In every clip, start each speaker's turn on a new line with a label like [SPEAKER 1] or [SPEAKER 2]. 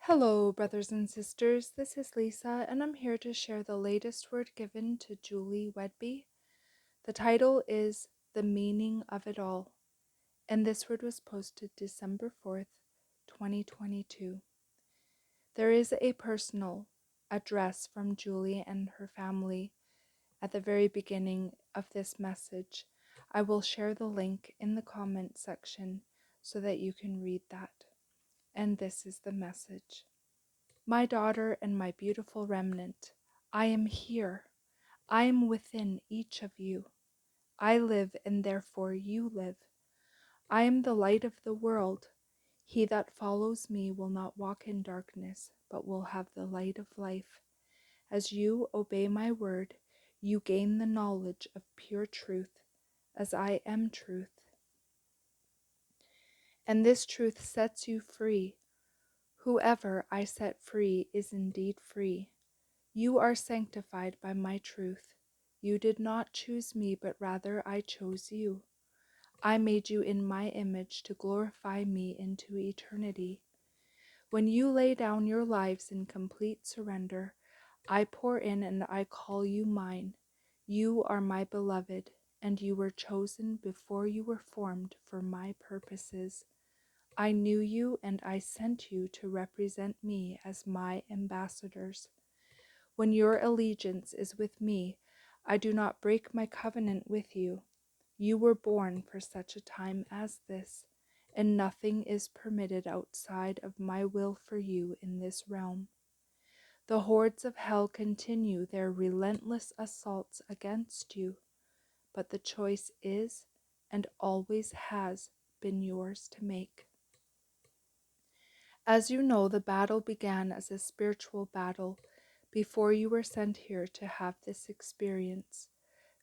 [SPEAKER 1] Hello, brothers and sisters. This is Lisa, and I'm here to share the latest word given to Julie WHEDBEE. The title is The Meaning of It All, and this word was posted December 4th, 2022. There is a personal address from Julie and her family at the very beginning of this message. I will share the link in the comment section so that you can read that. And this is the message. My daughter and my beautiful remnant, I am here. I am within each of you. I live, and therefore you live. I am the light of the world. He that follows me will not walk in darkness, but will have the light of life. As you obey my word, you gain the knowledge of pure truth, as I am truth. And this truth sets you free. Whoever I set free is indeed free. You are sanctified by my truth. You did not choose me, but rather I chose you. I made you in my image to glorify me into eternity. When you lay down your lives in complete surrender, I pour in and I call you mine. You are my beloved, and you were chosen before you were formed for my purposes. I knew you, and I sent you to represent me as my ambassadors. When your allegiance is with me, I do not break my covenant with you. You were born for such a time as this, and nothing is permitted outside of my will for you in this realm. The hordes of hell continue their relentless assaults against you, but the choice is and always has been yours to make. As you know, the battle began as a spiritual battle before you were sent here to have this experience.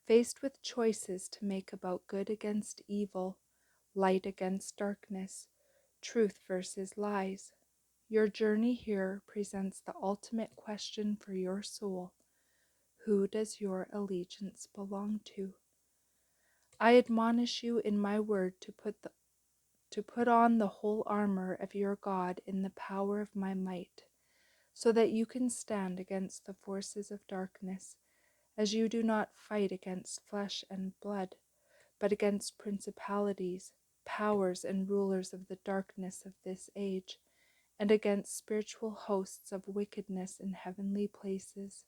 [SPEAKER 1] Faced with choices to make about good against evil, light against darkness, truth versus lies, your journey here presents the ultimate question for your soul. Who does your allegiance belong to? I admonish you in my word to put on the whole armor of your God in the power of my might, so that you can stand against the forces of darkness, as you do not fight against flesh and blood, but against principalities, powers, and rulers of the darkness of this age, and against spiritual hosts of wickedness in heavenly places.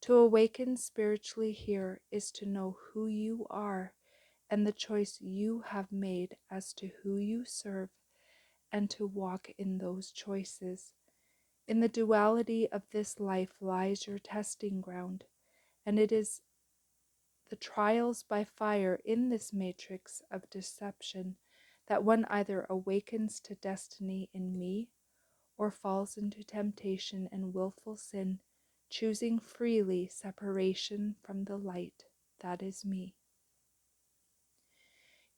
[SPEAKER 1] To awaken spiritually here is to know who you are and the choice you have made as to who you serve, and to walk in those choices. In the duality of this life lies your testing ground, and it is the trials by fire in this matrix of deception that one either awakens to destiny in me or falls into temptation and willful sin, choosing freely separation from the light that is me.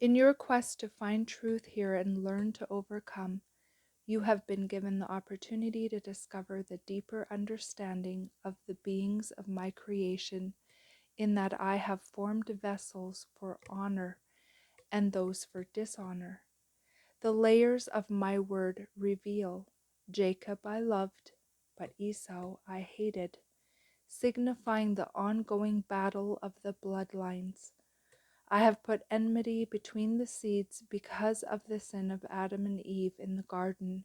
[SPEAKER 1] In your quest to find truth here and learn to overcome, you have been given the opportunity to discover the deeper understanding of the beings of my creation, in that I have formed vessels for honor and those for dishonor. The layers of my word reveal: Jacob I loved, but Esau I hated, signifying the ongoing battle of the bloodlines. I have put enmity between the seeds because of the sin of Adam and Eve in the garden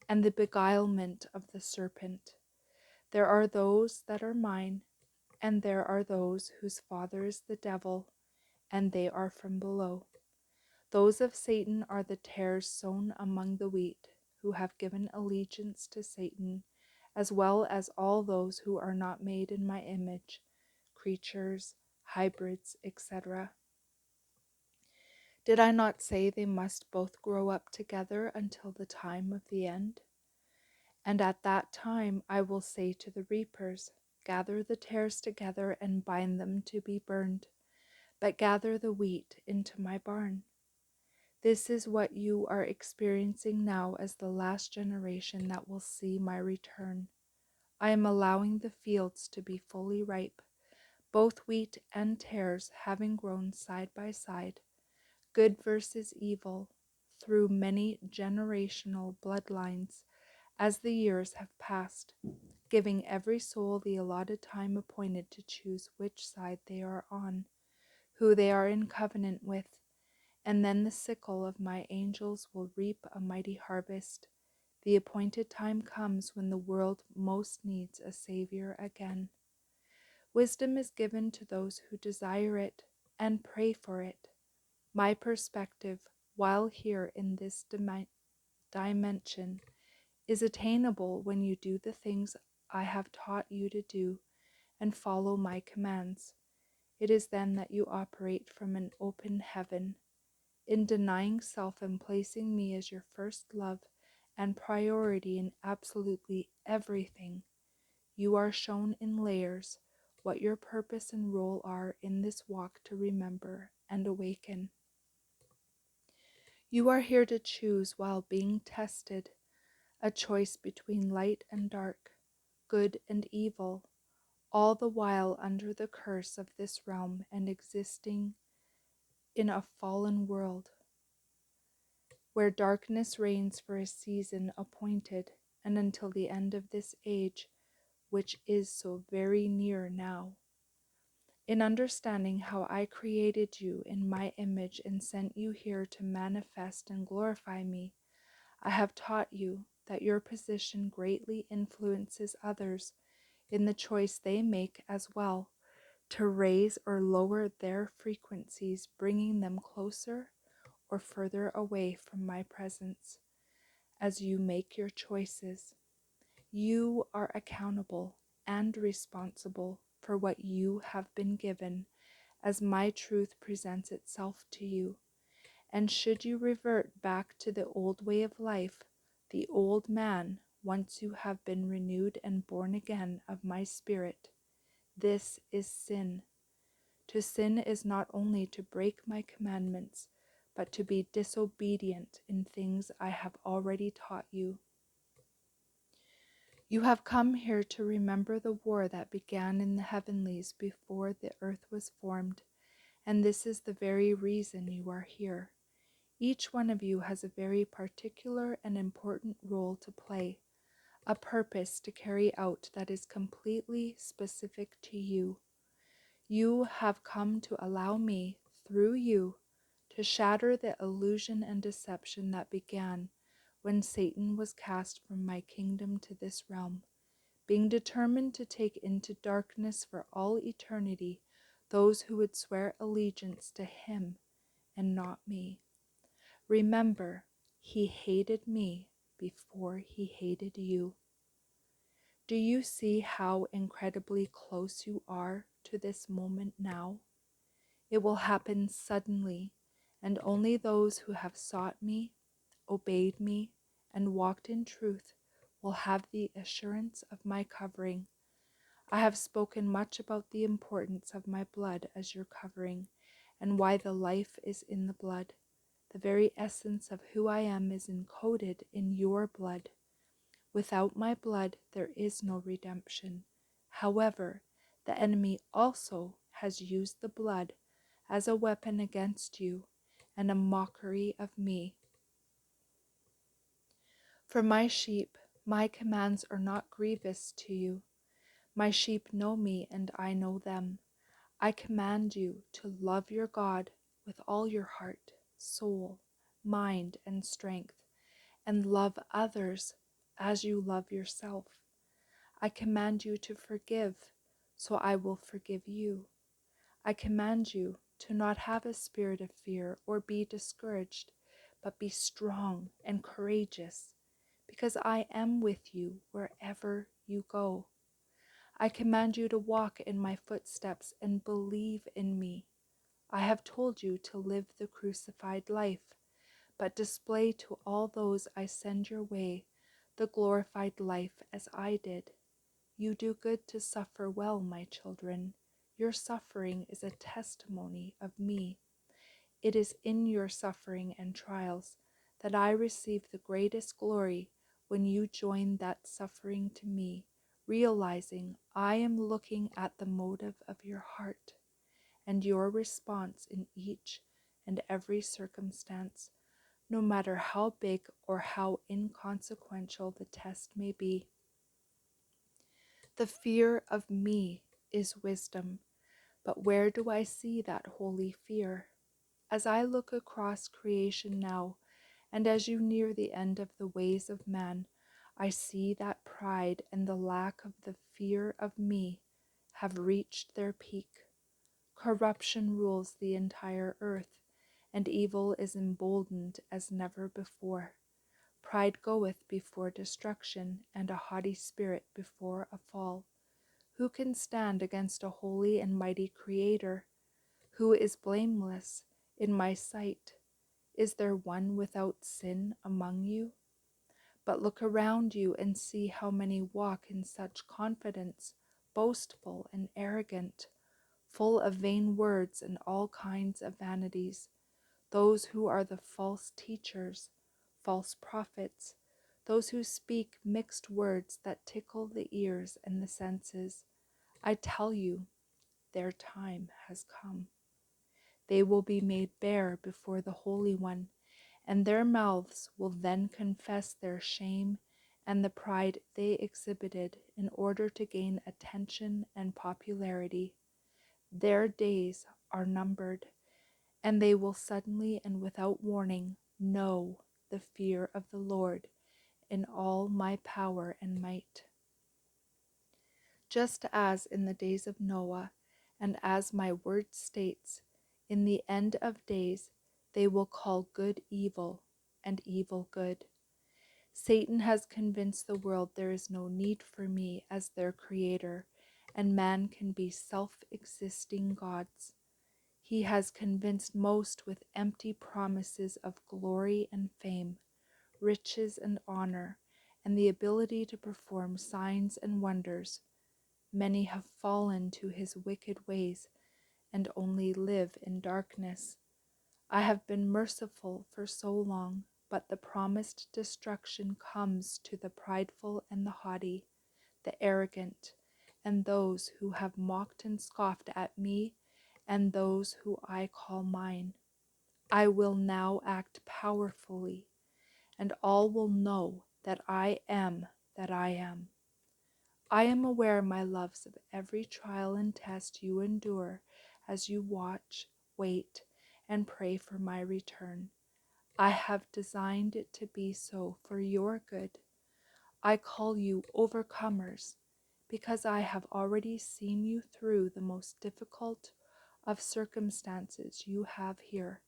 [SPEAKER 1] and the beguilement of the serpent. There are those that are mine, and there are those whose father is the devil, and they are from below. Those of Satan are the tares sown among the wheat, who have given allegiance to Satan, as well as all those who are not made in my image, creatures, hybrids, etc. Did I not say they must both grow up together until the time of the end? And at that time I will say to the reapers, gather the tares together and bind them to be burned, but gather the wheat into my barn. This is what you are experiencing now as the last generation that will see my return. I am allowing the fields to be fully ripe, both wheat and tares having grown side by side, good versus evil, through many generational bloodlines, as the years have passed, giving every soul the allotted time appointed to choose which side they are on, who they are in covenant with, and then the sickle of my angels will reap a mighty harvest. The appointed time comes when the world most needs a Savior again. Wisdom is given to those who desire it and pray for it. My perspective, while here in this dimension, is attainable when you do the things I have taught you to do and follow my commands. It is then that you operate from an open heaven. In denying self and placing me as your first love and priority in absolutely everything, you are shown in layers what your purpose and role are in this walk to remember and awaken. You are here to choose while being tested, a choice between light and dark, good and evil, all the while under the curse of this realm and existing in a fallen world, where darkness reigns for a season appointed and until the end of this age, which is so very near now. In understanding how I created you in my image and sent you here to manifest and glorify me, I have taught you that your position greatly influences others in the choice they make as well, to raise or lower their frequencies, bringing them closer or further away from my presence. As you make your choices, you are accountable and responsible for what you have been given as my truth presents itself to you. And should you revert back to the old way of life, the old man, once you have been renewed and born again of my spirit, this is sin. To sin is not only to break my commandments, but to be disobedient in things I have already taught you. You have come here to remember the war that began in the heavenlies before the earth was formed, and this is the very reason you are here. Each one of you has a very particular and important role to play, a purpose to carry out that is completely specific to you. You have come to allow me, through you, to shatter the illusion and deception that began when Satan was cast from my kingdom to this realm, being determined to take into darkness for all eternity those who would swear allegiance to him and not me. Remember, he hated me before he hated you. Do you see how incredibly close you are to this moment now? It will happen suddenly, and only those who have sought me, obeyed me, and walked in truth will have the assurance of my covering. I have spoken much about the importance of my blood as your covering, and why the life is in the blood. The very essence of who I am is encoded in your blood. Without my blood, there is no redemption. However, the enemy also has used the blood as a weapon against you and a mockery of me. For my sheep, my commands are not grievous to you. My sheep know me and I know them. I command you to love your God with all your heart, soul, mind, and strength, and love others as you love yourself. I command you to forgive, so I will forgive you. I command you to not have a spirit of fear or be discouraged, but be strong and courageous, because I am with you wherever you go. I command you to walk in my footsteps and believe in me. I have told you to live the crucified life, but display to all those I send your way the glorified life as I did. You do good to suffer well, my children. Your suffering is a testimony of me. It is in your suffering and trials that I receive the greatest glory when you join that suffering to me, realizing I am looking at the motive of your heart and your response in each and every circumstance. no matter how big or how inconsequential the test may be. The fear of me is wisdom, but where do I see that holy fear? As I look across creation now, and as you near the end of the ways of man, I see that pride and the lack of the fear of me have reached their peak. Corruption rules the entire earth, and evil is emboldened as never before. Pride goeth before destruction, and a haughty spirit before a fall. Who can stand against a holy and mighty Creator? Who is blameless in my sight? Is there one without sin among you? But look around you and see how many walk in such confidence, boastful and arrogant, full of vain words and all kinds of vanities. Those who are the false teachers, false prophets, those who speak mixed words that tickle the ears and the senses. I tell you, their time has come. They will be made bare before the Holy One, and their mouths will then confess their shame and the pride they exhibited in order to gain attention and popularity. Their days are numbered, and they will suddenly and without warning know the fear of the Lord in all my power and might. Just as in the days of Noah, and as my word states, in the end of days they will call good evil and evil good. Satan has convinced the world there is no need for me as their creator, and man can be self-existing gods. He has convinced most with empty promises of glory and fame, riches and honor, and the ability to perform signs and wonders. Many have fallen to his wicked ways and only live in darkness. I have been merciful for so long, but the promised destruction comes to the prideful and the haughty, the arrogant, and those who have mocked and scoffed at me and those who I call mine. I will now act powerfully, and all will know that I am that I am. I am aware, my loves, of every trial and test you endure as you watch, wait, and pray for my return. I have designed it to be so for your good. I call you overcomers because I have already seen you through the most difficult of circumstances you have here.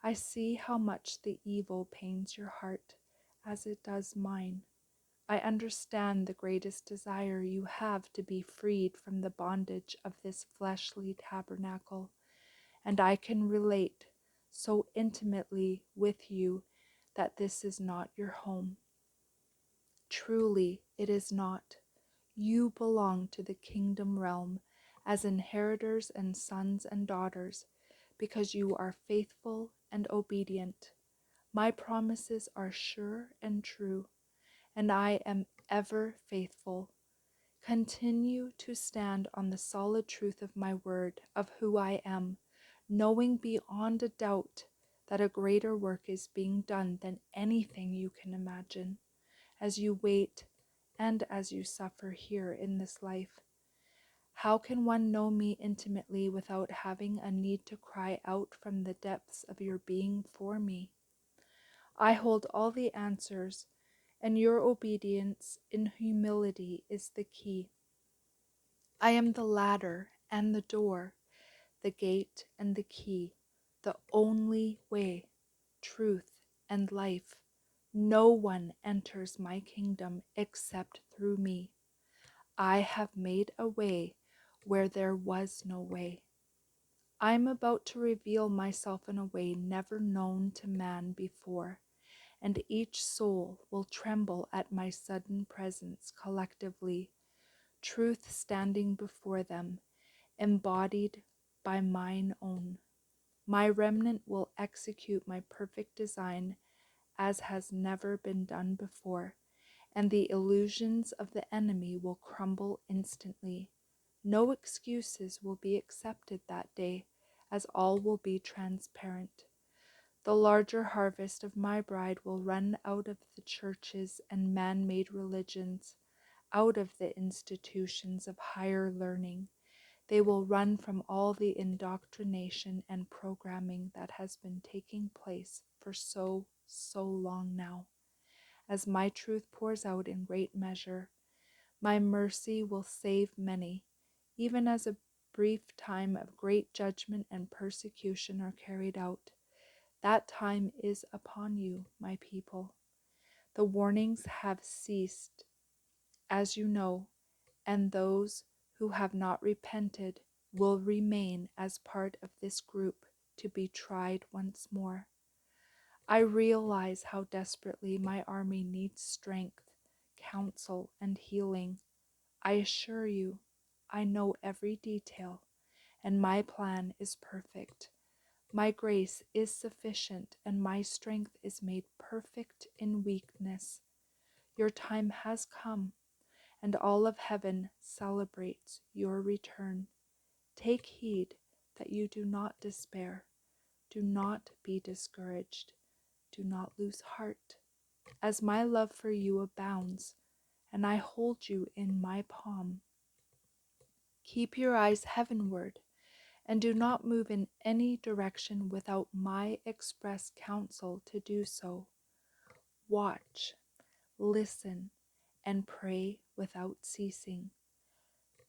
[SPEAKER 1] I see how much the evil pains your heart, as it does mine. I understand the greatest desire you have to be freed from the bondage of this fleshly tabernacle, and I can relate so intimately with you that this is not your home. Truly, it is not. You belong to the kingdom realm as inheritors and sons and daughters, because you are faithful and obedient. My promises are sure and true, and I am ever faithful. Continue to stand on the solid truth of my word, of who I am, knowing beyond a doubt that a greater work is being done than anything you can imagine, as you wait and as you suffer here in this life. How can one know me intimately without having a need to cry out from the depths of your being for me? I hold all the answers, and your obedience in humility is the key. I am the ladder and the door, the gate and the key, the only way, truth, and life. No one enters my kingdom except through me. I have made a way where there was no way. I am about to reveal myself in a way never known to man before, and each soul will tremble at my sudden presence collectively, truth standing before them, embodied by mine own. My remnant will execute my perfect design as has never been done before, and the illusions of the enemy will crumble instantly. No excuses will be accepted that day, as all will be transparent. The larger harvest of my bride will run out of the churches and man-made religions, out of the institutions of higher learning. They will run from all the indoctrination and programming that has been taking place for so long now. As my truth pours out in great measure, my mercy will save many, even as a brief time of great judgment and persecution are carried out. That time is upon you, my people. The warnings have ceased, as you know, and those who have not repented will remain as part of this group to be tried once more. I realize how desperately my army needs strength, counsel, and healing. I assure you, I know every detail, and my plan is perfect. My grace is sufficient, and my strength is made perfect in weakness. Your time has come, and all of heaven celebrates your return. Take heed that you do not despair. Do not be discouraged. Do not lose heart, as my love for you abounds, and I hold you in my palm. Keep your eyes heavenward, and do not move in any direction without my express counsel to do so. Watch, listen, and pray without ceasing.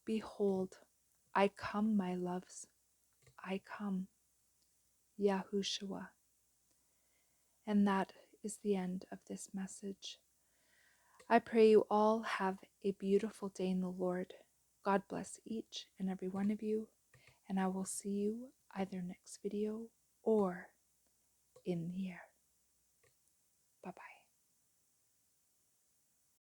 [SPEAKER 1] Behold, I come, my loves, I come. Yahushua. And that is the end of this message. I pray you all have a beautiful day in the Lord. God bless each and every one of you, and I will see you either next video or in the air. Bye-bye.